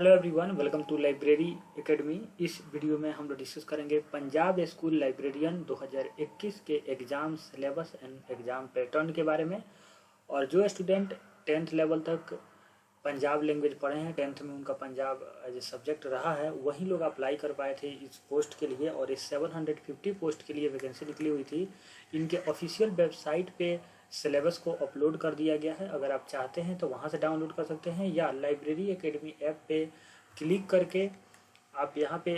Hello everyone, welcome to library academy. इस video में हम लोग डिस्कस करेंगे पंजाब स्कूल लाइब्रेरियन 2021 के exam syllabus and exam pattern के बारे में। और जो स्टूडेंट 10th लेवल तक पंजाब लैंग्वेज पढ़े हैं, 10th में उनका पंजाब एज ए सब्जेक्ट रहा है, वही लोग अप्लाई कर पाए थे इस पोस्ट के लिए। और इस 750 पोस्ट के लिए वैकेंसी निकली हुई थी। इनके ऑफिशियल वेबसाइट पे सिलेबस को अपलोड कर दिया गया है। अगर आप चाहते हैं तो वहाँ से डाउनलोड कर सकते हैं, या लाइब्रेरी एकेडमी ऐप पे क्लिक करके आप यहाँ पे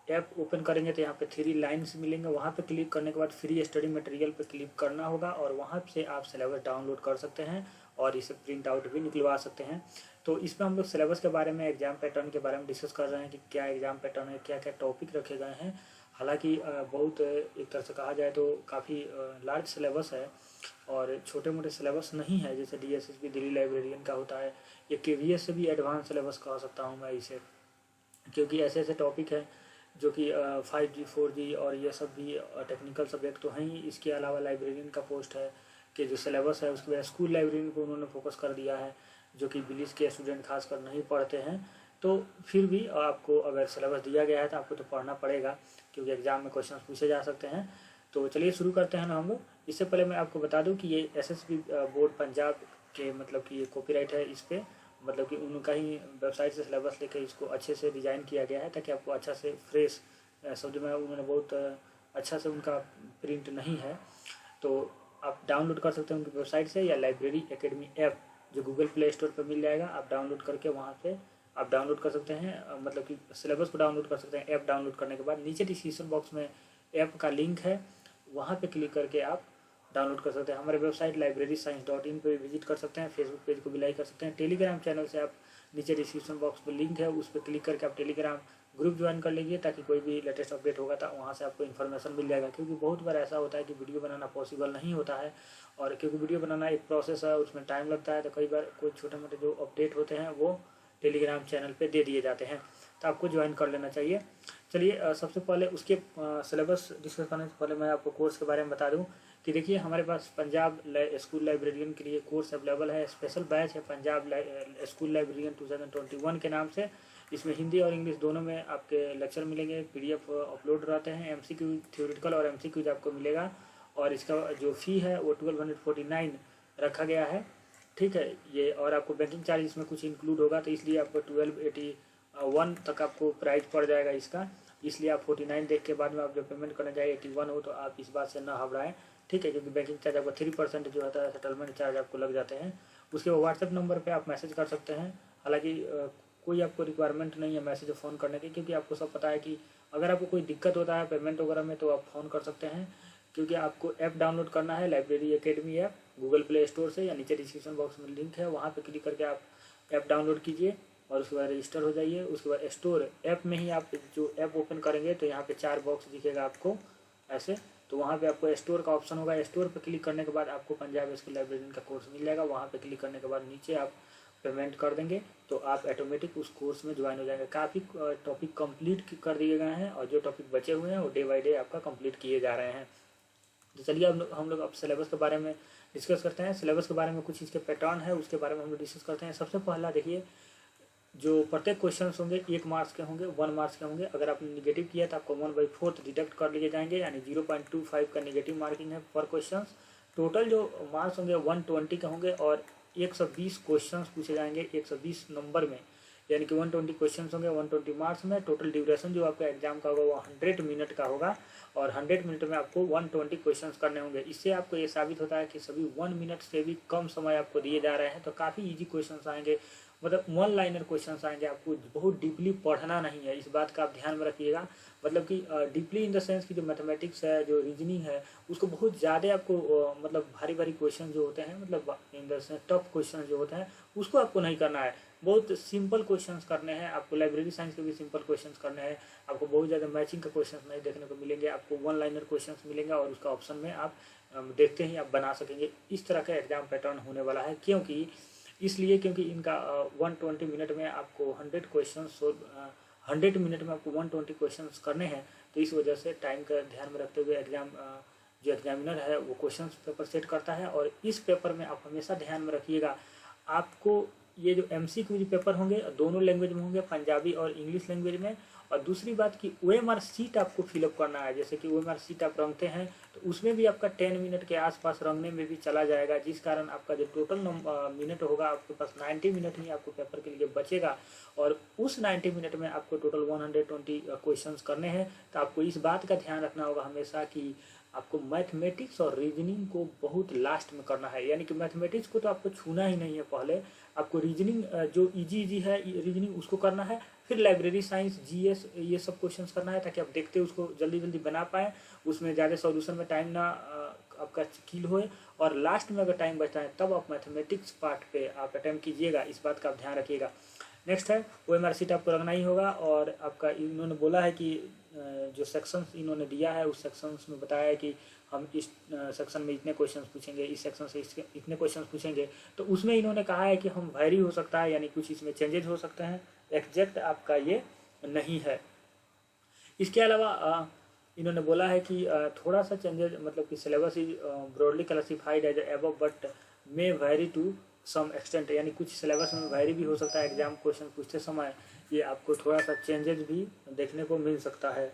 ऐप ओपन करेंगे तो यहाँ पे 3 लाइन्स मिलेंगे। वहाँ पे क्लिक करने के बाद फ्री स्टडी मटेरियल पे क्लिक करना होगा और वहाँ से आप सिलेबस डाउनलोड कर सकते हैं और इसे प्रिंट आउट भी निकलवा सकते हैं। तो इसमें हम लोग सिलेबस के बारे में, एग्जाम पैटर्न के बारे में डिस्कस कर रहे हैं कि क्या एग्जाम पैटर्न है, क्या क्या टॉपिक रखे गए हैं। हालांकि बहुत एक तरह से कहा जाए तो काफ़ी लार्ज सिलेबस है और छोटे मोटे सिलेबस नहीं है, जैसे DSSB दिल्ली लाइब्रेरियन का होता है। ये KVS से भी एडवांस सिलेबस कह सकता हूँ मैं इसे, क्योंकि ऐसे ऐसे टॉपिक हैं जो कि 5G 4G और ये सब भी टेक्निकल सब्जेक्ट तो हैं ही। इसके अलावा लाइब्रेरियन का पोस्ट है कि जो सिलेबस है उसके बाद स्कूल लाइब्रेरियन को उन्होंने फोकस कर दिया है, जो कि बिलीस के स्टूडेंट खासकर नहीं पढ़ते हैं। तो फिर भी आपको अगर सिलेबस दिया गया है तो आपको तो पढ़ना पड़ेगा, क्योंकि एग्जाम में क्वेश्चन पूछे जा सकते हैं। तो चलिए शुरू करते हैं ना हम लोग। इससे पहले मैं आपको बता दूं कि ये SSB बोर्ड पंजाब के मतलब कि ये कॉपीराइट है इस पर, मतलब कि उनका ही वेबसाइट से सिलेबस लेके इसको अच्छे से डिज़ाइन किया गया है ताकि आपको अच्छा से फ्रेश समझ में। उन्होंने बहुत अच्छा से उनका प्रिंट नहीं है, तो आप डाउनलोड कर सकते हैं उनकी वेबसाइट से, या लाइब्रेरी एकेडमी ऐप जो गूगल प्ले स्टोर पर मिल जाएगा। आप डाउनलोड करके वहाँ से आप डाउनलोड कर सकते हैं, मतलब कि सिलेबस को डाउनलोड कर सकते हैं। ऐप डाउनलोड करने के बाद नीचे डिस्क्रिप्शन बॉक्स में ऐप का लिंक है, वहाँ पे क्लिक करके आप डाउनलोड कर सकते हैं। हमारे वेबसाइट libraryscience.in पे विजिट कर सकते हैं। फेसबुक पेज को भी लाइक कर सकते हैं। टेलीग्राम चैनल से आप नीचे डिस्क्रिप्शन बॉक्स पर लिंक है, उस पर क्लिक करके आप टेलीग्राम ग्रुप ज्वाइन कर लीजिए, ताकि कोई भी लेटेस्ट अपडेट होगा तो वहाँ से आपको इन्फॉर्मेशन मिल जाएगा। क्योंकि बहुत बार ऐसा होता है कि वीडियो बनाना पॉसिबल नहीं होता है, और क्योंकि वीडियो बनाना एक प्रोसेस है, उसमें टाइम लगता है, तो कई बार कोई छोटे मोटे जो अपडेट होते हैं वो टेलीग्राम चैनल पे दे दिए जाते हैं, तो आपको ज्वाइन कर लेना चाहिए। चलिए सबसे पहले उसके सिलेबस डिस्कस करने से पहले मैं आपको कोर्स के बारे में बता दूं कि देखिए, हमारे पास पंजाब स्कूल लाइब्रेरियन के लिए कोर्स अवेलेबल है। स्पेशल बैच है पंजाब स्कूल लाइब्रेरियन 2021 के नाम से। इसमें हिंदी और इंग्लिश दोनों में आपके लेक्चर मिलेंगे, PDF अपलोड रहते हैं, MCQ थ्योरेटिकल और MCQ आपको मिलेगा। और इसका जो फ़ी है वो 1249 रखा गया है, ठीक है ये। और आपको बैंकिंग चार्ज इसमें कुछ इंक्लूड होगा, तो इसलिए आपको 1281 तक आपको प्राइस पड़ जाएगा इसका। इसलिए आप 49 देख के बाद में आप जब पेमेंट करने जाए 81 हो, तो आप इस बात से ना घबराएं, ठीक है। क्योंकि बैंकिंग चार्ज आपका 3% जो होता है, सेटलमेंट चार्ज आपको लग जाते हैं। उसके बाद व्हाट्सएप नंबर पे आप मैसेज कर सकते हैं। हालांकि कोई आपको रिक्वायरमेंट नहीं है मैसेज फ़ोन करने की, क्योंकि आपको सब पता है कि अगर आपको कोई दिक्कत होता है पेमेंट वगैरह में तो आप फ़ोन कर सकते हैं। क्योंकि आपको ऐप डाउनलोड करना है, library academy app Google play store से, या नीचे डिस्क्रिप्शन बॉक्स में लिंक है, वहाँ पे क्लिक करके आप ऐप डाउनलोड कीजिए और उसके बाद रजिस्टर हो जाइए। उसके बाद स्टोर ऐप में ही आप जो ऐप ओपन करेंगे तो यहाँ पे 4 बॉक्स दिखेगा आपको ऐसे, तो वहाँ पे आपको स्टोर का ऑप्शन होगा। स्टोर पे क्लिक करने के बाद आपको पंजाब स्कूल लाइब्रेरियन का कोर्स मिल जाएगा। वहाँ पे क्लिक करने के बाद नीचे आप पेमेंट कर देंगे तो आप ऑटोमेटिक उस कोर्स में ज्वाइन हो जाएंगे। काफ़ी टॉपिक कंप्लीट कर दिए गए हैं और जो टॉपिक बचे हुए हैं वो डे बाई डे आपका कंप्लीट किए जा रहे हैं। तो चलिए अब हम लोग अब सिलेबस के बारे में डिस्कस करते हैं। सिलेबस के बारे में कुछ इसके पैटर्न है, उसके बारे में हम लोग डिस्कस करते हैं। सबसे पहला देखिए, जो प्रत्येक क्वेश्चन होंगे 1 मार्क्स के होंगे, 1 मार्क्स के होंगे। अगर आपने निगेटिव किया तो आपको 1/4 डिडक्ट कर लिए जाएंगे, यानी 0.25 का निगेटिव मार्किंग है पर क्वेश्चन। टोटल जो मार्क्स होंगे 120 के होंगे और 120 क्वेश्चन पूछे जाएंगे 120 नंबर में, यानी कि 120 क्वेश्चन होंगे 120 मार्क्स में। टोटल ड्यूरेशन जो आपका एग्जाम का होगा वो 100 मिनट का होगा, और 100 मिनट में आपको 120 क्वेश्चंस करने होंगे। इससे आपको ये साबित होता है कि सभी 1 मिनट से भी कम समय आपको दिए जा रहे हैं, तो काफ़ी इजी क्वेश्चंस आएंगे, मतलब 1 लाइनर क्वेश्चंस आएंगे। आपको बहुत डीपली पढ़ना नहीं है, इस बात का आप ध्यान में रखिएगा। मतलब कि डीपली इन द सेंस की जो मैथमेटिक्स है, जो रीजनिंग है, उसको बहुत ज़्यादा आपको मतलब भारी भारी क्वेश्चन जो होते हैं, मतलब in the sense tough question जो होते हैं उसको आपको नहीं करना है। बहुत सिंपल क्वेश्चंस करने हैं आपको। लाइब्रेरी साइंस के भी सिंपल क्वेश्चंस करने हैं आपको। बहुत ज़्यादा मैचिंग का क्वेश्चंस नहीं देखने को मिलेंगे आपको, 1 लाइनर क्वेश्चंस मिलेंगे और उसका ऑप्शन में आप देखते ही आप बना सकेंगे। इस तरह का एग्जाम पैटर्न होने वाला है, क्योंकि इनका 120 मिनट में आपको 100 क्वेश्चन 100 मिनट में आपको 120 क्वेश्चन करने हैं। तो इस वजह से टाइम का ध्यान में रखते हुए जो एग्जामिनर है वो क्वेश्चन पेपर सेट करता है। और इस पेपर में आप हमेशा ध्यान में रखिएगा, आपको ये जो MCQ जो पेपर होंगे दोनों लैंग्वेज में होंगे, पंजाबी और इंग्लिश लैंग्वेज में। और दूसरी बात कि OMR शीट आपको फिलअप करना है। जैसे कि OMR शीट आप रंगते हैं तो उसमें भी आपका 10 मिनट के आसपास रंगने में भी चला जाएगा, जिस कारण आपका जो टोटल मिनट होगा आपके पास 90 मिनट ही आपको पेपर के लिए बचेगा। और उस 90 मिनट में आपको टोटल 120 क्वेश्चंस करने हैं। तो आपको इस बात का ध्यान रखना होगा हमेशा कि आपको मैथमेटिक्स और रीजनिंग को बहुत लास्ट में करना है। यानी कि मैथमेटिक्स को तो आपको छूना ही नहीं है, पहले आपको रीजनिंग जो इजी है रीजनिंग उसको करना है, फिर लाइब्रेरी साइंस, GS ये सब क्वेश्चंस करना है, ताकि आप देखते उसको जल्दी जल्दी बना पाएँ, उसमें ज़्यादा सॉल्यूशन में टाइम ना आपका किल होए। और लास्ट में अगर टाइम बचता है तब आप मैथमेटिक्स पार्ट पे आप अटेम्प्ट कीजिएगा, इस बात का आप ध्यान रखिएगा। नेक्स्ट है OMR शीट आपको रखना ही होगा। और आपका इन्होंने बोला है कि जो सेक्शंस इन्होंने दिया है उस सेक्शंस में बताया है कि हम इस सेक्शन में इतने क्वेश्चंस पूछेंगे, इस सेक्शन से इतने क्वेश्चंस पूछेंगे। तो उसमें इन्होंने कहा है कि हम वैरी हो सकता है, यानी कुछ इसमें चेंजेज हो सकते हैं, एग्जैक्ट आपका ये नहीं है। इसके अलावा इन्होंने बोला है कि थोड़ा सा चेंजेज, मतलब कि syllabus is broadly classified as above but may vary to some extent, यानी कुछ सिलेबस में वैरी भी हो सकता है एग्जाम क्वेश्चन पूछते समय, ये आपको थोड़ा सा चेंजेस भी देखने को मिल सकता है।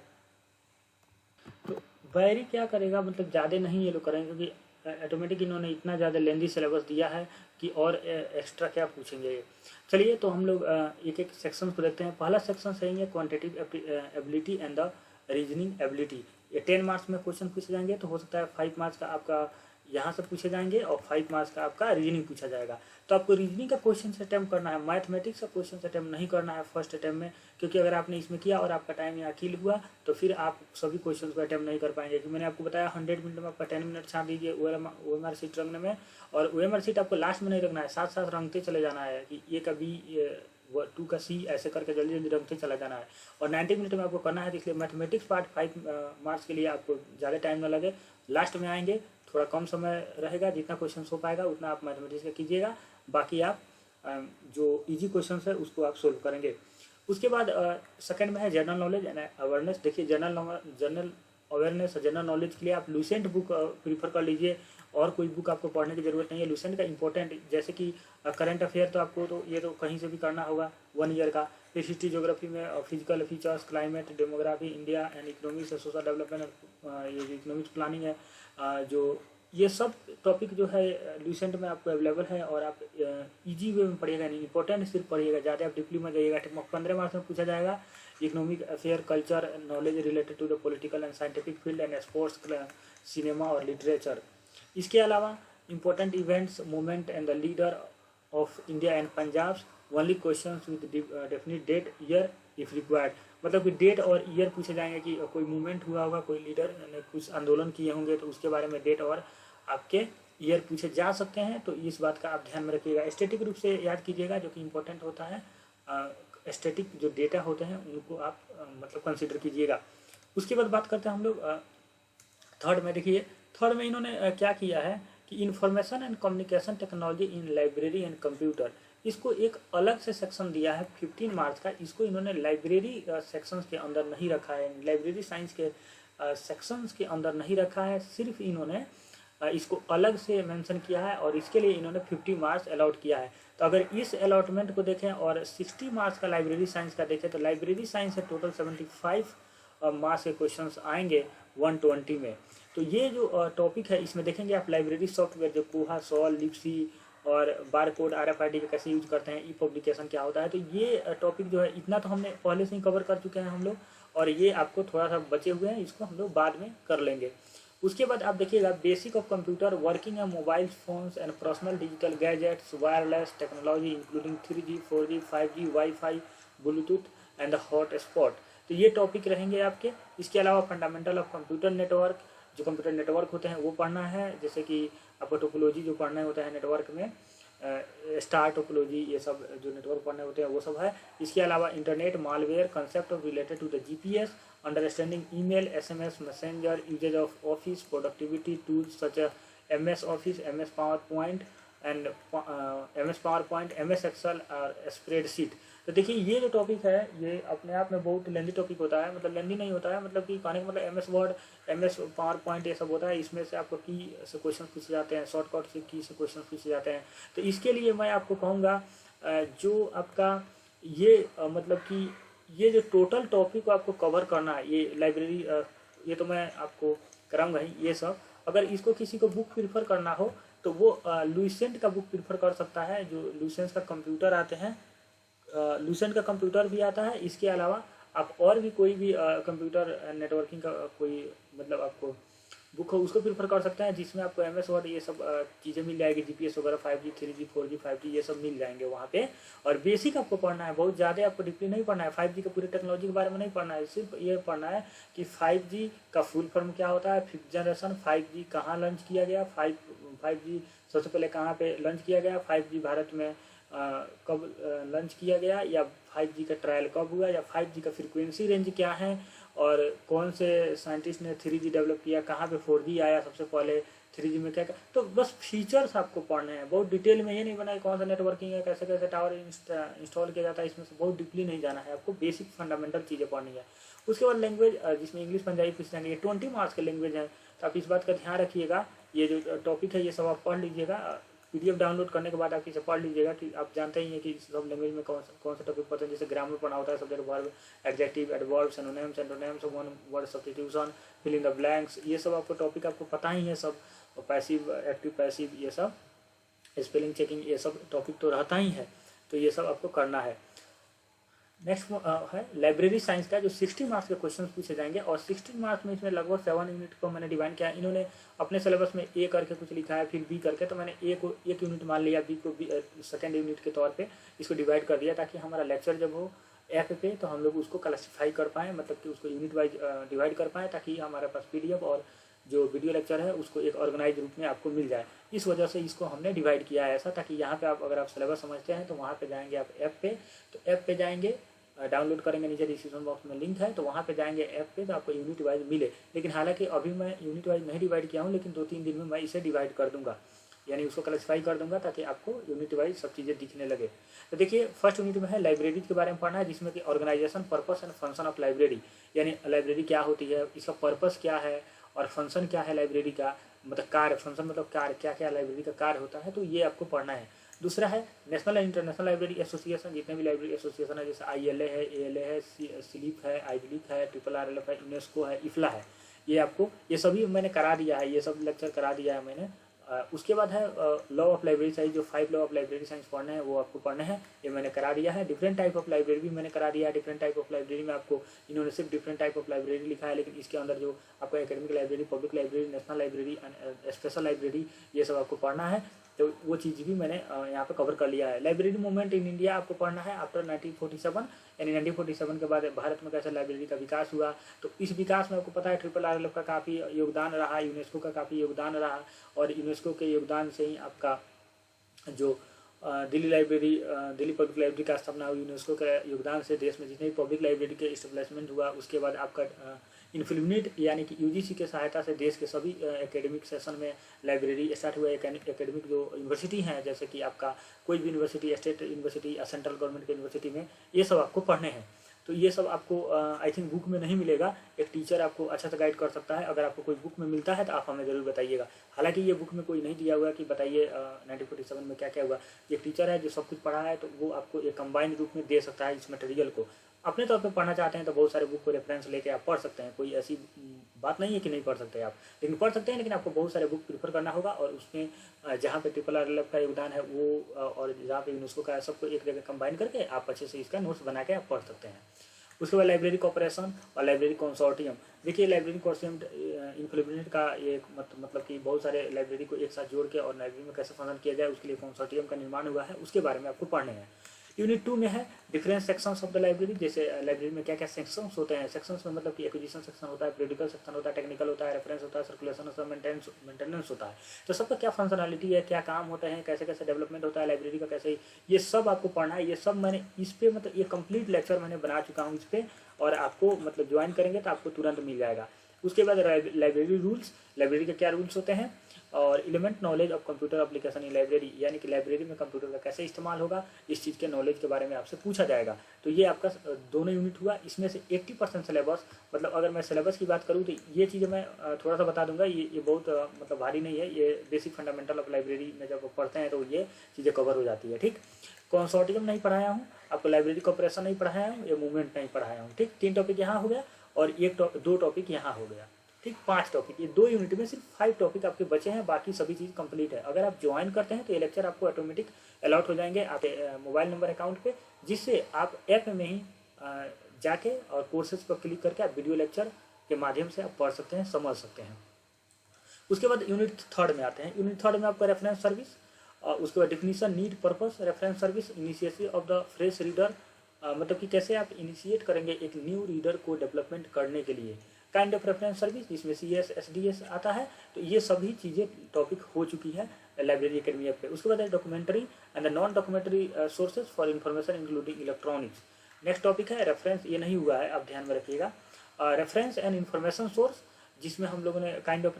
तो वैरी क्या करेगा, मतलब ज़्यादा नहीं ये लोग करेंगे, क्योंकि ऑटोमेटिक इन्होंने इतना ज़्यादा लेंदी सिलेबस दिया है कि और एक्स्ट्रा क्या पूछेंगे ये। चलिए तो हम लोग एक एक सेक्शन को देखते हैं। पहला सेक्शन सही है quantitative ability and the reasoning ability. ये 10 मार्क्स में क्वेश्चन पूछे जाएंगे, तो हो सकता है 5 मार्क्स का आपका यहाँ से पूछे जाएंगे और 5 मार्क्स का आपका रीजनिंग पूछा जाएगा। तो आपको रीजनिंग का क्वेश्चन अटेम्प्ट करना है, मैथमेटिक्स का क्वेश्चन अटेम्प्ट नहीं करना है फर्स्ट अटेम्प्ट में, क्योंकि अगर आपने इसमें किया और आपका टाइम यहाँ किल हुआ तो फिर आप सभी क्वेश्चन को अटेम्प्ट नहीं कर पाएंगे। क्योंकि मैंने आपको बताया 100 मिनट में आपका 10 मिनट छाप दीजिए OMR शीट रखने में। और OMR शीट आपको लास्ट में नहीं रखना है, साथ साथ रंगते चले जाना है कि ए का B 2 का C ऐसे करके जल्दी जल्दी रंगते चला जाना है। और 90 मिनट में आपको करना है, तो इसलिए मैथमेटिक्स पार्ट 5 मार्क्स के लिए आपको ज़्यादा टाइम ना लगे, लास्ट में आएंगे, थोड़ा कम समय रहेगा, जितना क्वेश्चन हो पाएगा उतना आप मैथमेटिक्स का कीजिएगा, बाकी आप जो इजी क्वेश्चन है उसको आप सोल्व करेंगे। उसके बाद सेकंड में है जनरल नॉलेज एंड अवेयरनेस। देखिए जनरल अवेयरनेस, जनरल नॉलेज के लिए आप लूसेंट बुक प्रीफर कर लीजिए, और कोई बुक आपको पढ़ने की ज़रूरत नहीं है। लूसेंट का इंपॉर्टेंट, जैसे कि करंट अफेयर तो आपको तो ये तो कहीं से भी करना होगा 1 ईयर का। फिर हिस्ट्री ज्योग्राफी में physical features, climate, demography, India and economics, social development, ये जो इकोनॉमिक्स प्लानिंग है, जो ये सब टॉपिक जो है लूसेंट में आपको अवेलेबल है। और आप इजी वे में पढ़िएगा, नहीं इंपॉर्टेंट सिर्फ पढ़िएगा, ज़्यादा आप डीपली में जाइएगा। 15 मार्क्स में पूछा जाएगा economic affair, culture, knowledge related to the political and scientific field and sports, cinema और लिटरेचर। इसके अलावा important events, movement and the leader of India and Punjab, only question with definite date, year if required. मतलब कि date और year पूछे जाएंगे कि कोई मूवमेंट हुआ होगा, कोई लीडर ने कुछ आंदोलन किए होंगे तो उसके बारे में डेट और आपके ईयर पूछे जा सकते हैं। तो इस बात का आप ध्यान में रखिएगा। स्टैटिक रूप से याद कीजिएगा, जो कि इंपॉर्टेंट होता है, स्टैटिक जो डेटा होते हैं उनको आप मतलब कंसिडर कीजिएगा। उसके बाद बात करते हैं हम लोग थर्ड में। देखिए थर्ड में इन्होंने क्या किया है कि information and communication technology in library and computer, इसको एक अलग से सेक्शन दिया है 15 मार्च का। इसको इन्होंने लाइब्रेरी सेक्शंस के अंदर नहीं रखा है, लाइब्रेरी साइंस के सेक्शंस के अंदर नहीं रखा है, सिर्फ इन्होंने इसको अलग से मेंशन किया है और इसके लिए इन्होंने 50 मार्क्स अलॉट किया है। तो अगर इस अलॉटमेंट को देखें और 60 मार्क्स का लाइब्रेरी साइंस का देखें तो लाइब्रेरी साइंस से टोटल 75 मार्क्स के क्वेश्चंस आएंगे 120 में। तो ये जो टॉपिक है इसमें देखेंगे आप लाइब्रेरी सॉफ्टवेयर, जो कोहा, सॉल, लिप्सी और बारकोड, RFID का कैसे यूज करते हैं, ई पब्लिकेशन क्या होता है। तो ये टॉपिक जो है इतना तो हमने पहले से ही कवर कर चुके हैं हम लोग, और ये आपको थोड़ा सा बचे हुए हैं, इसको हम लोग बाद में कर लेंगे। उसके बाद आप देखिएगा बेसिक ऑफ कंप्यूटर, वर्किंग है mobile phones and personal digital gadgets, wireless technology including 3G, 4G, 5G, wifi, Bluetooth and the hotspot. तो ये टॉपिक रहेंगे आपके। इसके अलावा फंडामेंटल ऑफ कंप्यूटर नेटवर्क, जो कंप्यूटर नेटवर्क होते हैं वो पढ़ना है, जैसे कि आपको टोपोलॉजी जो पढ़ना होता है नेटवर्क में, स्टार टोपोलॉजी, ये सब जो नेटवर्क पढ़ने होते हैं वो सब है। इसके अलावा internet, malware, concept of related to the GPS, understanding email, SMS, messenger, usages of office, productivity tools such MS office, MS PowerPoint and MS PowerPoint, MS Excel और स्प्रेडशीट। तो देखिए ये जो टॉपिक है ये अपने आप में बहुत लेंदी टॉपिक होता है, मतलब लेंदी नहीं होता है, मतलब कि कहने का मतलब MS word, MS power point ये सब होता है। इसमें से आपको की से क्वेश्चन पूछे जाते हैं, शॉर्टकट से की से क्वेश्चन पूछे जाते हैं। तो इसके लिए मैं आपको कहूँगा जो आपका ये मतलब कि ये जो टोटल टॉपिक को आपको कवर करना है, ये लाइब्रेरी ये तो मैं आपको कराऊंगा ही ये सब। अगर इसको किसी को बुक प्रीफर करना हो तो वो लुसेंट का बुक प्रीफर कर सकता है, जो लुसेंट का कंप्यूटर आते हैं, लुसेंट का कंप्यूटर भी आता है। इसके अलावा आप और भी कोई भी कंप्यूटर नेटवर्किंग का कोई मतलब आपको बुक हो उसको प्रीफर कर सकते हैं, जिसमें आपको MS वर्ड ये सब चीज़ें मिल जाएगी, GPS वगैरह 5G 3G 4G 5G ये सब मिल जाएंगे वहाँ पे। और बेसिक आपको पढ़ना है, बहुत ज़्यादा आपको डीपली नहीं पढ़ना है, 5G का पूरी टेक्नोलॉजी के बारे में नहीं पढ़ना है, सिर्फ ये पढ़ना है कि 5G का फुल फॉर्म क्या होता है, 5th जनरेशन, 5G कहाँ लॉन्च किया गया, 5G सबसे पहले कहाँ पे लॉन्च किया गया, 5G भारत में कब लॉन्च किया गया, या 5G का ट्रायल कब हुआ, या 5G का फ्रीक्वेंसी रेंज क्या है, और कौन से साइंटिस्ट ने 3G डेवलप किया, कहाँ पे 4G आया सबसे पहले, 3G में क्या क्या। तो बस फीचर्स आपको पढ़ने हैं, बहुत डिटेल में ये नहीं बना है कौन सा नेटवर्किंग है, कैसे कैसे टावर इंस्टॉल किया जाता है, इसमें से बहुत डीपली नहीं जाना है, आपको बेसिक फंडामेंटल चीज़ें पढ़नी है। उसके बाद लैंग्वेज, जिसमें इंग्लिश पंजाबी पूछ जाएंगे, 20 मार्क्स के लैंग्वेज है, तो आप इस बात का ध्यान रखिएगा। ये जो टॉपिक है ये सब आप पढ़ लीजिएगा, PDF डाउनलोड करने के बाद आप इसे पढ़ लीजिएगा कि आप जानते ही हैं कि सब लैंग्वेज में कौन सा टॉपिक पढ़ते हैं। जैसे ग्रामर पढ़ना होता है, subject verb, adjective, adverb, synonyms, antonyms, one word substitution, fill in the blanks, ये सब आपको टॉपिक आपको पता ही है सब। पैसिव, एक्टिव, पैसिव, ये सब स्पेलिंग चेकिंग, ये सब टॉपिक तो रहता ही है, तो ये सब आपको करना है। नेक्स्ट है लाइब्रेरी साइंस का, जो 60 मार्क्स के क्वेश्चन पूछे जाएंगे, और 60 मार्क्स में इसमें लगभग 7 यूनिट को मैंने डिवाइड किया। इन्होंने अपने सिलेबस में A करके कुछ लिखा है, फिर B करके, तो मैंने A को 1 यूनिट मान लिया, B को सेकेंड यूनिट के तौर पे इसको डिवाइड कर दिया, ताकि हमारा लेक्चर जब हो ऐप पे तो हम लोग उसको क्लासीफाई कर पाएँ, मतलब कि उसको यूनिट वाइज डिवाइड कर पाएँ, ताकि हमारे पास PDF और जो वीडियो लेक्चर है उसको एक ऑर्गेनाइज रूप में आपको मिल जाए। इस वजह से इसको हमने डिवाइड किया है ऐसा, ताकि यहाँ पे आप अगर आप सिलेबस समझते हैं तो वहाँ पे जाएंगे आप ऐप पे, तो ऐप पे जाएंगे, डाउनलोड करेंगे, नीचे डिस्क्रिप्शन बॉक्स में लिंक है, तो वहाँ पे जाएंगे ऐप पे, तो आपको यूनिट वाइज मिले। लेकिन हालांकि अभी मैं यूनिट वाइज नहीं डिवाइड किया हूँ, लेकिन 2-3 दिन में मैं इसे डिवाइड कर दूंगा, यानी उसको क्लासीफाई कर दूंगा, ताकि आपको यूनिट वाइज सब चीज़ें दिखने लगे। तो देखिए फर्स्ट यूनिट में है लाइब्रेरी के बारे में पढ़ना है, जिसमें कि organisation, purpose and function of library, यानी लाइब्रेरी क्या होती है, इसका पर्पस क्या है और फंक्शन क्या है लाइब्रेरी का, मतलब कार्य, फंक्शन मतलब कार्य, क्या क्या लाइब्रेरी का कार्य होता है, तो ये आपको पढ़ना है। दूसरा है national and international library association, जितने भी लाइब्रेरी एसोसिएशन है, जैसे ILA है, ALA है, SLIP है, IBLIC है, RRLF है, यूनेस्को है, IFLA है, ये आपको ये सभी मैंने करा दिया है, ये सब लेक्चर करा दिया है मैंने। उसके बाद है लॉ ऑफ लाइब्रेरी साइंस, जो 5 लॉ ऑफ लाइब्रेरी साइंस पढ़ने हैं वो आपको पढ़ने हैं, ये मैंने करा दिया है। डिफरेंट टाइप ऑफ लाइब्रेरी भी मैंने करा दिया है। डिफरेंट टाइप ऑफ लाइब्रेरी में आपको इन्होंने सिर्फ डिफरेंट टाइप ऑफ लाइब्रेरी लिखा है, लेकिन इसके अंदर जो आपको academic library, public library, national library, special library, ये सब आपको पढ़ना है, तो वो चीज़ भी मैंने यहाँ पे कवर कर लिया है। लाइब्रेरी मूवमेंट इन इंडिया आपको पढ़ना है आफ्टर 1947, यानी 1947 के बाद भारत में कैसे लाइब्रेरी का विकास हुआ, तो इस विकास में आपको पता है RRRLF का काफ़ी योगदान रहा, यूनेस्को का काफ़ी योगदान रहा, और यूनेस्को के योगदान से ही आपका जो Delhi library, Delhi public library का स्थापना हुई, यूनेस्को के योगदान से देश में जितने भी पब्लिक लाइब्रेरी के इस्टेब्लिशमेंट हुआ। उसके बाद आपका इन्फ्लुएंट यानी कि UGC के सहायता से देश के सभी एकेडमिक सेशन में लाइब्रेरी स्टार्ट हुआ। एकेडमिक जो यूनिवर्सिटी हैं, जैसे कि आपका कोई भी यूनिवर्सिटी, स्टेट यूनिवर्सिटी या सेंट्रल गवर्नमेंट के यूनिवर्सिटी में, ये सब आपको पढ़ने हैं। तो ये सब आपको आई थिंक बुक में नहीं मिलेगा, एक टीचर आपको अच्छा से गाइड कर सकता है। अगर आपको कोई बुक में मिलता है तो आप हमें ज़रूर बताइएगा। हालांकि ये बुक में कोई नहीं दिया हुआ है कि बताइए 1947 में क्या क्या हुआ। एक टीचर है जो सब कुछ पढ़ा है, तो वो आपको एक कंबाइंड रूप में दे सकता है इस मटेरियल को। अपने तौर पे पढ़ना चाहते हैं तो बहुत सारे बुक को रेफरेंस लेके आप पढ़ सकते हैं, कोई ऐसी बात नहीं है कि नहीं पढ़ सकते आप, लेकिन पढ़ सकते हैं। लेकिन आपको बहुत सारे बुक प्रीफर करना होगा, और उसमें जहाँ पे RRRLF का योगदान है वो, और जहाँ पे यूनेस्को का, सबको एक जगह कंबाइन करके आप अच्छे से इसका नोट्स बना के आप पढ़ सकते हैं। उसके बाद लाइब्रेरी कॉर्पोरेशन और लाइब्रेरी कंसोर्टियम। देखिए लाइब्रेरी कंसोर्टियम इन्फ्लुएंट का एक मतलब कि बहुत सारे लाइब्रेरी को एक साथ जोड़ के और लाइब्रेरी में कैसे फंक्शन किया जाए, उसके लिए कंसोर्टियम का निर्माण हुआ है, उसके बारे में आपको पढ़ने हैं। यूनिट 2 में है different sections of the library. जैसे लाइब्रेरी में क्या क्या सेक्शंस होते हैं। सेक्शंस में मतलब कि एक्विजिशन सेक्शन होता है, पीरियडिकल सेक्शन होता है, टेक्निकल होता है, रेफरेंस होता है, सर्कुलेशन होता है, मेंटेनेंस होता है। तो सबका क्या फंक्शनलिटी है, क्या काम होता है, कैसे कैसे डेवलपमेंट होता है लाइब्रेरी का, कैसे, ये सब आपको पढ़ना है। ये सब मैंने इस पे मतलब ये कंप्लीट लेक्चर मैंने बना चुका हूँ इस पर, और आपको मतलब ज्वाइन करेंगे तो आपको तुरंत मिल जाएगा। उसके बाद लाइब्रेरी रूल्स, लाइब्रेरी के क्या रूल्स होते हैं, और element knowledge of computer application in library, यानी कि लाइब्रेरी में कंप्यूटर का कैसे इस्तेमाल होगा, इस चीज़ के नॉलेज के बारे में आपसे पूछा जाएगा। तो ये आपका दोनों यूनिट हुआ। इसमें से 80% सिलेबस, मतलब अगर मैं सिलेबस की बात करूँ तो ये चीज़ें मैं थोड़ा सा बता दूंगा, ये बहुत मतलब भारी नहीं है, ये बेसिक फंडामेंटल ऑफ लाइब्रेरी में जब पढ़ते हैं तो ये चीज़ें कवर हो जाती है। ठीक, कंसोर्टियम नहीं पढ़ाया हूँ, आपको लाइब्रेरी कॉर्पोरेशन नहीं पढ़ाया हूँ, ये मूवमेंट नहीं पढ़ाया हूँ। ठीक, 3 टॉपिक यहाँ हो गया और 2 टॉपिक यहाँ हो गया। ठीक, 5 टॉपिक, ये 2 यूनिट में सिर्फ 5 टॉपिक आपके बचे हैं, बाकी सभी चीज़ कंप्लीट है। अगर आप ज्वाइन करते हैं तो ये लेक्चर आपको ऑटोमेटिक अलॉट हो जाएंगे आपके मोबाइल नंबर अकाउंट पे, जिससे आप ऐप में ही जाके और कोर्सेज पर क्लिक करके आप वीडियो लेक्चर के माध्यम से आप पढ़ सकते हैं, समझ सकते हैं। उसके बाद यूनिट 3 में आते हैं। यूनिट 3 में आपका रेफरेंस सर्विस, उसके बाद definition, need, purpose, reference service, initiation of the fresh reader, मतलब कि कैसे आप इनिशिएट करेंगे एक न्यू रीडर को डेवलपमेंट करने के लिए, काइंड ऑफ रेफरेंस सर्विस जिसमें CS SDS आता है। तो ये सभी चीज़ें टॉपिक हो चुकी है लाइब्रेरी एकेडमी ऐप पे। उसके बाद है documentary and the non documentary sources for information including electronics. Next topic है रेफरेंस, ये नहीं हुआ है, आप ध्यान में रखिएगा। रेफरेंस एंड इन्फॉर्मेशन सोर्स, जिसमें हम लोगों ने काइंड ऑफ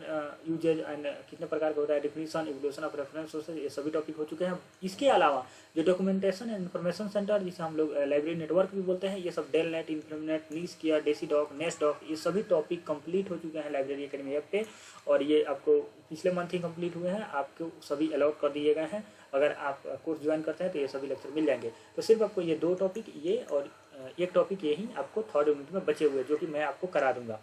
यूजेज एंड कितने प्रकार का होता है, definition, evolution of reference sources, ये सभी टॉपिक हो चुके हैं। इसके अलावा जो डॉक्यूमेंटेशन एंड इन्फॉर्मेशन सेंटर, जिसे हम लोग लाइब्रेरी नेटवर्क भी बोलते हैं, ये सब डेल नेट, इन्फॉर्मनेट, नीस्किया, डेसीडॉक, नेस्टडॉक, ये सभी टॉपिक कंप्लीट हो चुके हैं लाइब्रेरी एकेडमी ऐप पे, और ये आपको पिछले मंथ ही कंप्लीट हुए हैं, आपको सभी अलॉट कर दिए गए हैं। अगर आप कोर्स ज्वाइन करते हैं तो ये सभी लेक्चर मिल जाएंगे। तो सिर्फ आपको ये 2 टॉपिक, ये और एक टॉपिक ये ही आपको 3rd यूनिट में बचे हुए, जो कि मैं आपको करा दूंगा।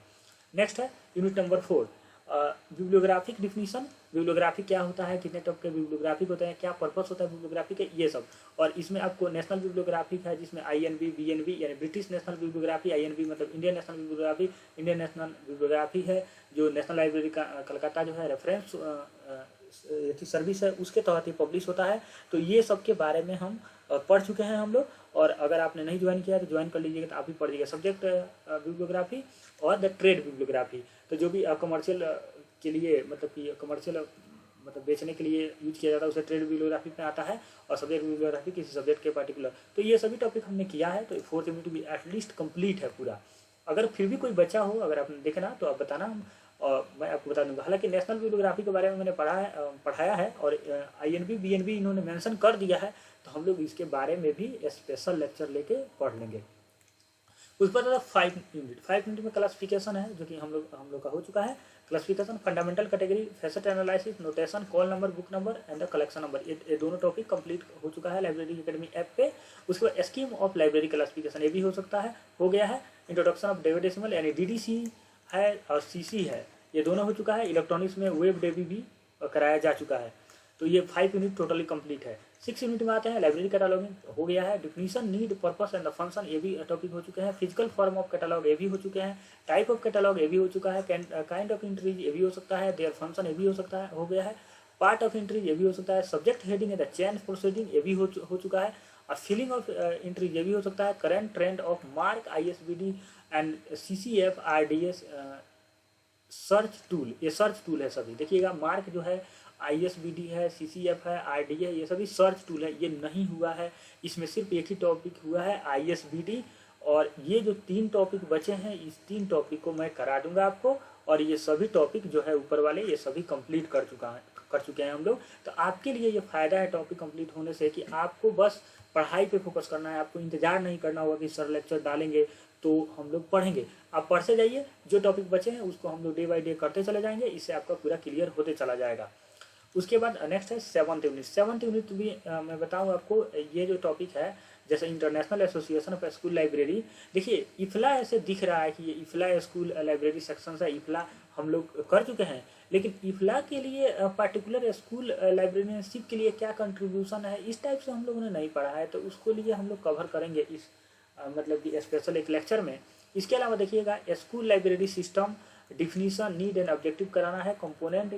नेक्स्ट है unit number 4, bibliographic definition. Bibliography क्या होता है, कितने टाइप के बिब्लियोग्राफिक होते हैं, क्या पर्पस होता है बिब्लियोग्राफी के, ये सब। और इसमें आपको नेशनल बिब्लियोग्राफिक है, जिसमें INB, BNB यानी ब्रिटिश नेशनल बिब्लियोग्राफी, INB मतलब Indian national bibliography, Indian national bibliography है जो नेशनल लाइब्रेरी का कलकत्ता जो है रेफरेंस सर्विस है, उसके तहत ही पब्लिश होता है। तो ये सब के बारे में हम पढ़ चुके हैं हम लोग, और अगर आपने नहीं ज्वाइन किया तो ज्वाइन कर लीजिएगा, तो आप भी पढ़िएगा सब्जेक्ट बिब्लियोग्राफी और द ट्रेड बिब्लियोग्राफी। तो जो भी कमर्शियल के लिए, मतलब कि कमर्शियल मतलब बेचने के लिए यूज किया जाता है, उसे ट्रेड बिब्लियोग्राफी में आता है, और सब्जेक्ट बिब्लियोग्राफी किसी सब्जेक्ट के पार्टिकुलर। तो ये सभी टॉपिक हमने किया है, तो 4th यूनिट भी एटलीस्ट कंप्लीट है पूरा। अगर फिर भी कोई बचा हो, अगर आपने देखना तो आप बताना, और मैं आपको बता दूंगा। हालांकि नेशनल बिब्लियोग्राफी के बारे में मैंने पढ़ाया है, और INB BNB इन्होंने मेंशन कर दिया है, तो हम लोग इसके बारे में भी स्पेशल लेक्चर लेके पढ़ लेंगे। उस पर 5 यूनिट में क्लासिफिकेशन है, जो कि हम लोग का हो चुका है। Classification, fundamental category, facet analysis, notation, call number, book number and the collection number, ये दोनों टॉपिक कंप्लीट हो चुका है लाइब्रेरी एकेडमी ऐप पे। उसके बाद स्कीम ऑफ लाइब्रेरी क्लासिफिकेशन, ये भी हो सकता है, हो गया है। इंट्रोडक्शन ऑफ डेसिमल यानी DDC है, और CC है, ये दोनों हो चुका है। इलेक्ट्रॉनिक्स में वेब डेबी भी कराया जा चुका है। तो ये 5 यूनिट टोटली कंप्लीट है। 6 यूनिट में आते हैं लाइब्रेरी कैटालॉगिंग, हो गया है। Definition, need, purpose and the function, ये भी टॉपिक हो चुके हैं। फिजिकल फॉर्म ऑफ कैटालॉग, ये भी हो चुके हैं। टाइप ऑफ कैटालॉग, ये भी हो चुका है। काइंड ऑफ एंट्रीज, ये भी हो सकता है। देयर फंक्शन, ये भी हो सकता है, हो गया है। पार्ट ऑफ एंट्रीज, ये भी हो सकता है। Subject heading and the change proceeding, ये भी हो चुका है। और फिलिंग ऑफ एंट्रीज, ये भी हो सकता है। Current trend of mark, ISBD and CCF RDS search tool, ये सर्च टूल है सभी। देखिएगा, मार्क जो है ISBD है, CCF है, RD है, ये सभी सर्च टूल है। ये नहीं हुआ है, इसमें सिर्फ एक ही टॉपिक हुआ है, ISBD। और ये जो 3 टॉपिक बचे हैं, इस 3 टॉपिक को मैं करा दूंगा आपको, और ये सभी टॉपिक जो है ऊपर वाले, ये सभी कंप्लीट कर चुके हैं हम लोग। तो आपके लिए ये फायदा है टॉपिक कंप्लीट होने से, कि आपको बस पढ़ाई पे फोकस करना है, आपको इंतजार नहीं करना होगा कि सर लेक्चर डालेंगे तो हम लोग पढ़ेंगे। आप पढ़ते जाइए, जो टॉपिक बचे हैं उसको हम लोग डे बाय डे करते चले जाएंगे, इससे आपका पूरा क्लियर होते चला जाएगा। उसके बाद नेक्स्ट है 7th यूनिट। 7th यूनिट भी मैं बताऊं आपको, ये जो टॉपिक है, जैसे international association of school library, देखिए इफला ऐसे दिख रहा है कि ये इफला स्कूल लाइब्रेरी सेक्शन है, इफला हम लोग कर चुके हैं। लेकिन इफला के लिए पार्टिकुलर स्कूल लाइब्रेरियनशिप के लिए क्या कंट्रीब्यूशन है, इस टाइप से हम लोगों ने नहीं पढ़ा है, तो उसको लिए हम लोग कवर करेंगे इस मतलब कि स्पेशल एक लेक्चर में। इसके अलावा देखिएगा, school library system, definition, need and objective कराना है। Component and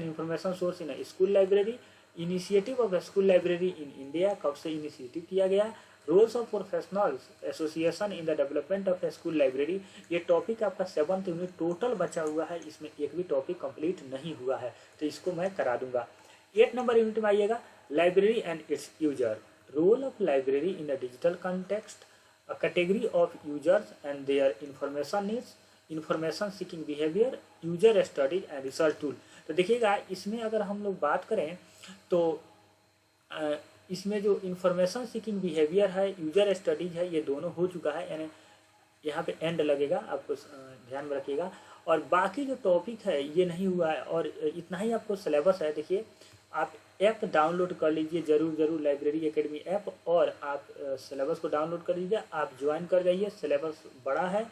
information source in school library, initiative of school library in India, कब से इनिशिएटिव किया गया, roles of professionals association in the development of school library. ये topic आपका 7th unit total बचा हुआ है, इसमें एक भी टॉपिक कंप्लीट नहीं हुआ है, तो इसको मैं करा दूंगा। 8 नंबर यूनिट में आइएगा, library and its user, role of library in a digital context, a category of users and their information needs, information seeking behavior, user studies and research tool। तो देखिएगा, इसमें अगर हम लोग बात करें तो इसमें जो इंफॉर्मेशन सीकिंग बिहेवियर है, यूजर स्टडीज है, ये दोनों हो चुका है, यानी यहाँ पे एंड लगेगा, आपको ध्यान में रखिएगा। और बाकी जो टॉपिक है ये नहीं हुआ है, और इतना ही आपको सिलेबस है। देखिए, आप ऐप डाउनलोड कर लीजिए जरूर लाइब्रेरी एकेडमी ऐप, और आप सिलेबस को डाउनलोड कर लीजिए, आप ज्वाइन कर जाइए। सिलेबस बड़ा है,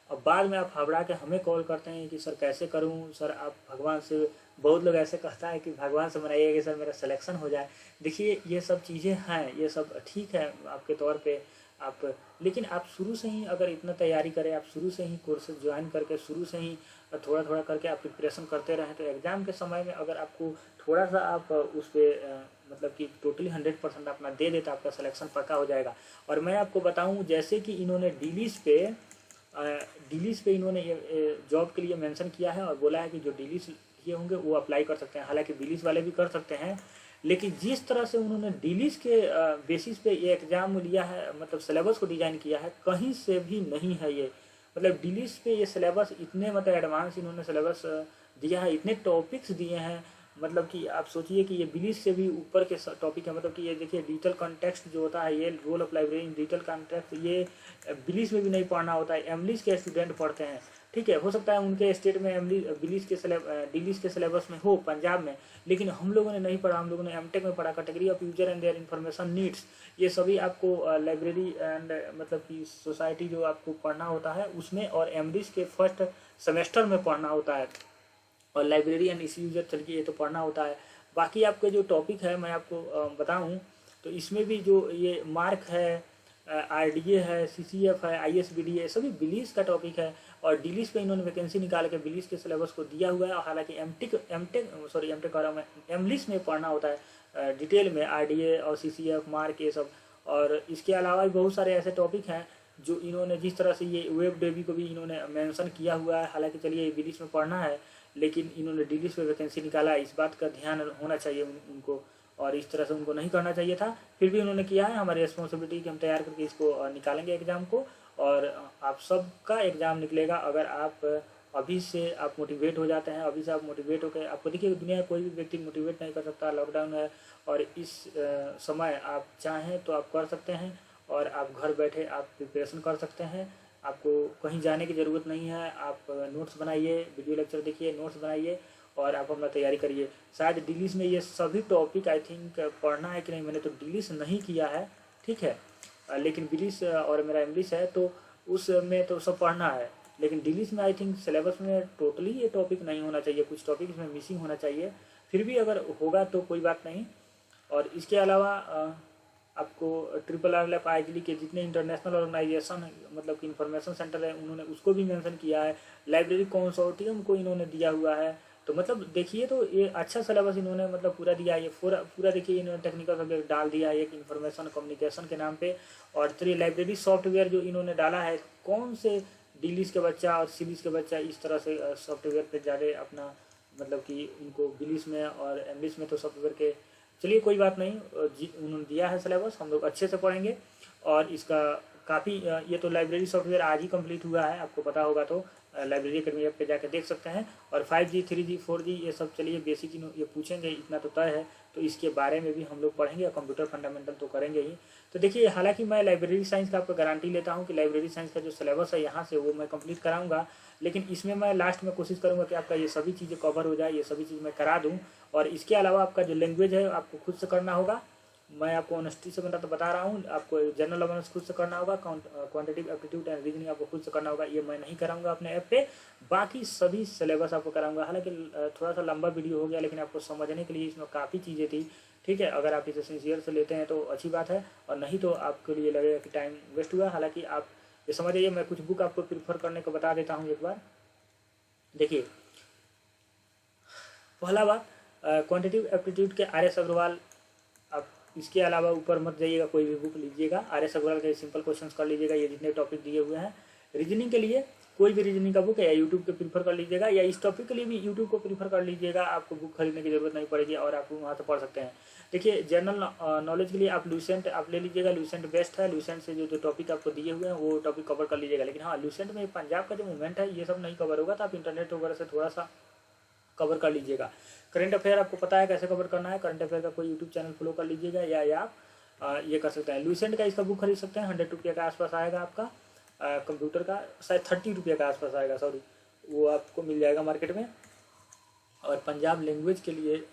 और बाद में आप घबरा के हमें कॉल करते हैं कि सर कैसे करूं, सर आप भगवान से, बहुत लोग ऐसे कहता है कि भगवान से मनाइए कि सर मेरा सिलेक्शन हो जाए। देखिए ये सब चीज़ें हैं, ये सब ठीक है आपके तौर पे आप, लेकिन आप शुरू से ही अगर इतना तैयारी करें, आप शुरू से ही कोर्सेज ज्वाइन करके शुरू से ही थोड़ा थोड़ा करके आप प्रिपरेशन करते रहें, तो एग्ज़ाम के समय में अगर आपको थोड़ा सा आप उस पर मतलब कि टोटली 100% अपना दे देता, आपका सिलेक्शन पक्का हो जाएगा। और मैं आपको बताऊं, जैसे कि इन्होंने डिलीज पे इन्होंने जॉब के लिए मेंशन किया है और बोला है कि जो डिलीज किए होंगे वो अप्लाई कर सकते हैं, हालांकि बिलीज वाले भी कर सकते हैं, लेकिन जिस तरह से उन्होंने डिलीज के बेसिस पे ये एग्ज़ाम लिया है, मतलब सिलेबस को डिज़ाइन किया है, कहीं से भी नहीं है ये। मतलब डिलीज पे ये सिलेबस इतने मतलब एडवांस इन्होंने सिलेबस दिया है, इतने टॉपिक्स दिए हैं, मतलब कि आप सोचिए कि ये बिलीज से भी ऊपर के टॉपिक है। मतलब कि ये देखिए डिजिटल कॉन्टेक्स्ट जो होता है, ये role of library in digital context, ये बिलीज में भी नहीं पढ़ना होता है, एमलिस के स्टूडेंट पढ़ते हैं। ठीक है, हो सकता है उनके स्टेट में डिलीज के सिलेबस में हो, पंजाब में, लेकिन हम लोगों ने नहीं पढ़ा, हम लोगों ने एमटेक में पढ़ा, category of user and their information needs, ये सभी आपको लाइब्रेरी एंड मतलब कि सोसाइटी जो आपको पढ़ना होता है उसमें, और एमलिस के फर्स्ट सेमेस्टर में पढ़ना होता है, और लाइब्रेरी एंड इसी यूजर चलिए ये तो पढ़ना होता है। बाकी आपके जो टॉपिक है मैं आपको बताऊं, तो इसमें भी जो ये मार्क है, आरडीए है, सीसीएफ है, आईएसबीडी है, सभी बिलीज का टॉपिक है, और डिलीज पे इन्होंने वैकेंसी निकाल के बिलीज के सिलेबस को दिया हुआ है। और हालांकि एमटेक कह रहा हूँ मैं, एमलिस में पढ़ना होता है डिटेल में, आरडीए और सीसीएफ, मार्क, ये सब। और इसके अलावा भी बहुत सारे ऐसे टॉपिक हैं जो इन्होंने, जिस तरह से ये वेब डेवी को भी इन्होंने मेंशन किया हुआ है, हालांकि चलिए ये बिलीज में पढ़ना है, लेकिन इन्होंने डिलीज पे वैकेंसी निकाला है, इस बात का ध्यान होना चाहिए उनको, और इस तरह से उनको नहीं करना चाहिए था, फिर भी उन्होंने किया है। हमारी रिस्पॉन्सिबिलिटी कि हम तैयार करके इसको निकालेंगे एग्ज़ाम को, और आप सबका एग्ज़ाम निकलेगा अगर आप अभी से आप मोटिवेट हो जाते हैं। अभी से आप मोटिवेट होकर, आपको देखिए दुनिया में कोई भी व्यक्ति मोटिवेट नहीं कर सकता, लॉकडाउन है, और इस समय आप चाहें तो आप कर सकते हैं, और आप घर बैठे आप प्रिपरेशन कर सकते हैं, आपको कहीं जाने की ज़रूरत नहीं है। आप नोट्स बनाइए, वीडियो लेक्चर देखिए, नोट्स बनाइए, और आप अपना तैयारी करिए। शायद डिलीज में ये सभी टॉपिक आई थिंक पढ़ना है कि नहीं, मैंने तो डिलीज नहीं किया है, ठीक है, लेकिन बिलीज और मेरा इंग्लिश है, तो उसमें तो सब पढ़ना है, लेकिन डिलीज में आई थिंक सिलेबस में टोटली ये टॉपिक नहीं होना चाहिए, कुछ टॉपिक इसमें मिसिंग होना चाहिए, फिर भी अगर होगा तो कोई बात नहीं। और इसके अलावा आपको ट्रिपल आर लैप आईजली के जितने इंटरनेशनल ऑर्गेनाइजेशन मतलब कि इंफॉर्मेशन सेंटर है, उन्होंने उसको भी मेंशन किया है, लाइब्रेरी कंसोर्टियम को इन्होंने दिया हुआ है। तो मतलब देखिए, तो ये अच्छा सिलेबस इन्होंने मतलब पूरा दिया है, ये पूरा देखिए इन्होंने टेक्निकल सब्जेक्ट डाल दिया है एक इंफॉर्मेशन कम्युनिकेशन के नाम पे। और तो ये लाइब्रेरी सॉफ्टवेयर जो इन्होंने डाला है, कौन से डिलीज के बच्चा और सीरीज के बच्चा इस तरह से सॉफ्टवेयर पे ज़्यादा अपना मतलब कि उनको बिलीज में और इंग्लिश में तो सॉफ्टवेयर के, चलिए कोई बात नहीं, उन्होंने दिया है सिलेबस, हम लोग अच्छे से पढ़ेंगे। और इसका काफ़ी ये तो लाइब्रेरी सॉफ्टवेयर आज ही कंप्लीट हुआ है, आपको पता होगा, तो लाइब्रेरी एकेडमी ऐप पे जाकर देख सकते हैं। और 5G 3G 4G ये सब चलिए बेसिक ये पूछेंगे, इतना तो तय है, तो इसके बारे में भी हम लोग पढ़ेंगे, और कंप्यूटर फंडामेंटल तो करेंगे ही। तो देखिए, हालांकि मैं लाइब्रेरी साइंस का आपको गारंटी लेता हूँ कि लाइब्रेरी साइंस का जो सिलेबस है यहाँ से वो मैं कंप्लीट कराऊंगा, लेकिन इसमें मैं लास्ट में कोशिश करूँगा कि आपका ये सभी चीज़ें कवर हो जाए, ये सभी चीज़ मैं करा दूँ। और इसके अलावा आपका जो लैंग्वेज है आपको खुद से करना होगा, मैं आपको ऑनेस्टी से बता रहा हूँ, आपको जनरल अवेयरनेस खुद से करना होगा, क्वांटिटेटिव एप्टीट्यूड एंड रीजनिंग आपको खुद से करना होगा, ये मैं नहीं कराऊंगा अपने ऐप पे, बाकी सभी सिलेबस आपको कराऊंगा। हालांकि थोड़ा सा लंबा वीडियो हो गया, लेकिन आपको समझने के लिए इसमें काफ़ी चीज़ें थी, ठीक है। अगर आप इसे सिंसियर से लेते हैं तो अच्छी बात है, और नहीं तो आपके लिए लगेगा कि टाइम वेस्ट हुआ। हालांकि आप ये समझ जाइए, मैं कुछ बुक आपको प्रीफर करने को बता देता हूँ एक बार। देखिए, पहला बात, क्वांटिटेटिव एप्टीट्यूड के आर एस अग्रवाल, आप इसके अलावा ऊपर मत जाइएगा, कोई भी बुक लीजिएगा, आर एस अग्रवाल के सिंपल क्वेश्चंस कर लीजिएगा, ये जितने टॉपिक दिए हुए हैं। रीजनिंग के लिए कोई भी रीजनिंग का बुक है, या यूट्यूब के प्रीफर कर लीजिएगा, या इस टॉपिक के लिए भी यूट्यूब को प्रीफर कर लीजिएगा, आपको बुक खरीदने की जरूरत नहीं पड़ेगी, और आप वहाँ से पढ़ सकते हैं। देखिए, जनरल नॉलेज के लिए आप लूसेंट आप ले लीजिएगा, लूसेंट बेस्ट है, लूसेंट से जो टॉपिक आपको दिए हुए हैं वो टॉपिक कवर कर लीजिएगा। लेकिन हाँ, लूसेंट में पंजाब का जो मूवमेंट है ये सब नहीं कवर होगा, तो आप इंटरनेट वगैरह से थोड़ा सा कवर कर लीजिएगा। करंट अफेयर आपको पता है कैसे कवर करना है, करंट अफेयर का कोई यूट्यूब चैनल फॉलो कर लीजिएगा, या आप ये कर सकते हैं। लूसेंट का इसका बुक खरीद सकते हैं, 100 रुपये के आसपास आएगा आपका, कंप्यूटर का शायद 30 रुपये के आसपास आएगा, सॉरी, वो आपको मिल जाएगा मार्केट में। और पंजाब लैंग्वेज के लिए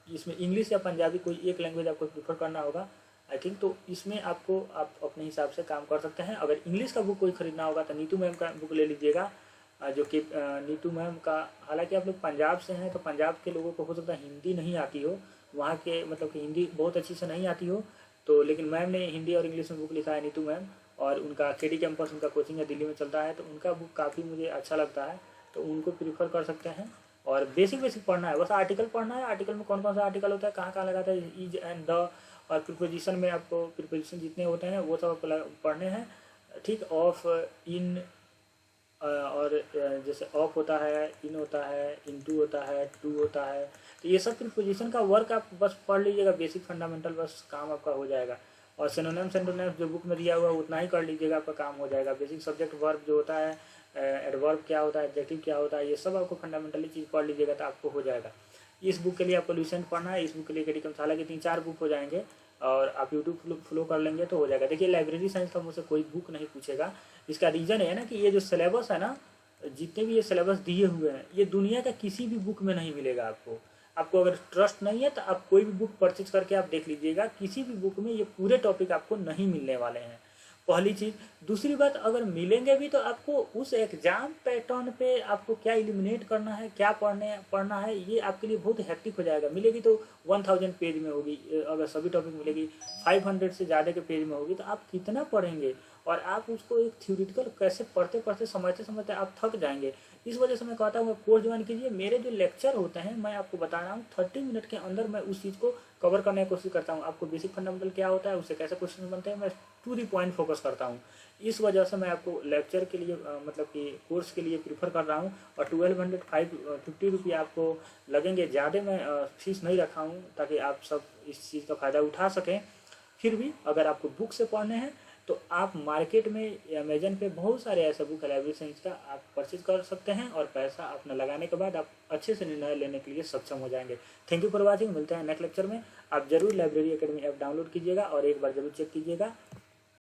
इसमें इंग्लिश या पंजाबी कोई एक लैंग्वेज आपको प्रीफर करना होगा आई थिंक। तो इसमें आपको आप अपने हिसाब से काम कर सकते हैं। अगर इंग्लिश का बुक कोई खरीदना होगा तो नीतू मैम का बुक ले लीजिएगा, जो कि नीतू मैम का, हालांकि आप लोग पंजाब से हैं तो पंजाब के लोगों को हो सकता है हिंदी नहीं आती हो, वहाँ के मतलब कि हिंदी बहुत अच्छी से नहीं आती हो, तो लेकिन मैम ने हिंदी और इंग्लिश में बुक लिखा है नीतू मैम, और उनका केडी कैंपस उनका कोचिंग है दिल्ली में चलता है, तो उनका बुक काफ़ी मुझे अच्छा लगता है, तो उनको प्रीफर कर सकते हैं। और बेसिक पढ़ना है, बस आर्टिकल पढ़ना है। आर्टिकल में कौन कौन सा आर्टिकल होता है, कहाँ कहाँ लगाता है, इज एंड द, और प्रीपोजिशन में आपको प्रीपोजिशन जितने होते हैं वो सब आपको पढ़ने हैं, ठीक। ऑफ, इन, और जैसे ऑफ होता है, इन होता है, इनटू होता है, टू होता है, तो ये सब प्रीपोजिशन का वर्क आप बस पढ़ लीजिएगा, बेसिक फंडामेंटल, बस काम आपका हो जाएगा। और सिनोनिम्स एंटोनिम्स जो बुक में दिया हुआ है उतना ही कर लीजिएगा, आपका काम हो जाएगा। बेसिक सब्जेक्ट वर्ब जो होता है, एडवर्ब क्या होता है, एडजेक्टिव क्या होता है, ये सब आपको फंडामेंटली चीज़ पढ़ लीजिएगा तो आपको हो जाएगा। इस बुक के लिए आपको लुसेंट पढ़ना है, इस बुक के लिए केडी कैंपस, हालांकि 3-4 बुक हो जाएंगे और आप यूट्यूब फॉलो कर लेंगे तो हो जाएगा। देखिए लाइब्रेरी साइंस का मुझसे कोई बुक नहीं पूछेगा, इसका रीज़न है ना कि ये जो सिलेबस है ना, जितने भी ये सिलेबस दिए हुए हैं ये दुनिया का किसी भी बुक में नहीं मिलेगा आपको। आपको अगर ट्रस्ट नहीं है तो आप कोई भी बुक परचेज करके आप देख लीजिएगा, किसी भी बुक में ये पूरे टॉपिक आपको नहीं मिलने वाले हैं, पहली चीज़। दूसरी बात, अगर मिलेंगे भी तो आपको उस एग्जाम पैटर्न पे आपको क्या एलिमिनेट करना है, क्या पढ़ना है, ये आपके लिए बहुत हेक्टिक हो जाएगा। मिलेगी तो 1000 पेज में होगी, अगर सभी टॉपिक मिलेगी 500 से ज़्यादा के पेज में होगी, तो आप कितना पढ़ेंगे और आप उसको एक थ्योरेटिकल कैसे पढ़ते पढ़ते समझते समझते आप थक जाएंगे। इस वजह से मैं कहता हूँ कोर्स ज्वाइन कीजिए। मेरे जो लेक्चर होते हैं मैं आपको बता रहा हूँ 30 मिनट के अंदर मैं उस चीज़ को कवर करने की कोशिश करता हूँ। आपको बेसिक फंडामेंटल क्या होता है, उससे कैसे क्वेश्चन बनते हैं, मैं टू दी पॉइंट फोकस करता हूँ। इस वजह से मैं आपको लेक्चर के लिए मतलब कि कोर्स के लिए प्रीफर कर रहा हूँ। और 1250 रुपये आपको लगेंगे, ज़्यादा मैं फीस नहीं रखा हूँ ताकि आप सब इस चीज़ का फ़ायदा उठा सकें। फिर भी अगर आपको बुक से पढ़ने हैं तो आप मार्केट में अमेजन पे बहुत सारे ऐसे बुक है लाइब्रेरी साइंस का, आप परचेज कर सकते हैं और पैसा अपना लगाने के बाद आप अच्छे से निर्णय लेने के लिए सक्षम हो जाएंगे। थैंक यू फॉर वॉचिंग, मिलते हैं नेक्स्ट लेक्चर में। आप जरूर लाइब्रेरी एकेडमी ऐप डाउनलोड कीजिएगा और एक बार जरूर चेक कीजिएगा।